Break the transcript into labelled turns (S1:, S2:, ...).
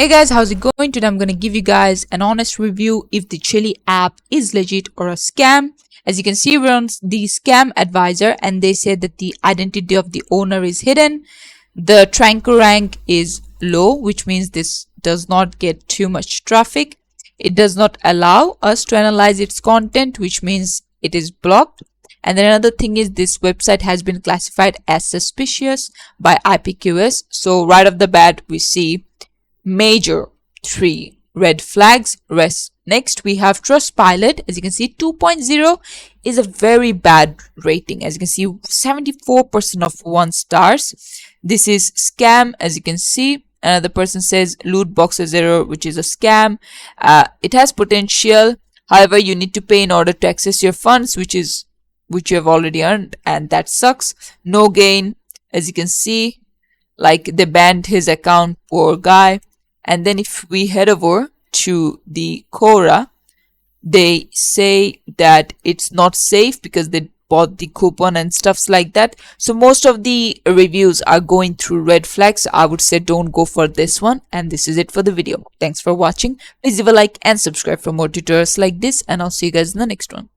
S1: Hey guys, how's it going? Today I'm going to give you guys an honest review if the Cheelee app is legit or a scam. As you can see, we're on the scam advisor and they say that the identity of the owner is hidden. The Tranco rank is low, which means this does not get too much traffic. It does not allow us to analyze its content, which means it is blocked. And then another thing is this website has been classified as suspicious by IPQS. So right off the bat, we see major 3 red flags. Next we have Trustpilot. As you can see, 2.0 is a very bad rating. As you can see, 74% of 1 stars. This is scam. As you can see, another person says loot boxes error, which is a scam. It has potential, however you need to pay in order to access your funds, which you have already earned, and that sucks. No gain. As you can see, like they banned his account, poor guy. And then if we head over to the Quora, they say that it's not safe because they bought the coupon and stuffs like that. So most of the reviews are going through red flags. I would say don't go for this one. And this is it for the video. Thanks for watching. Please leave a like and subscribe for more tutorials like this, and I'll see you guys in the next one.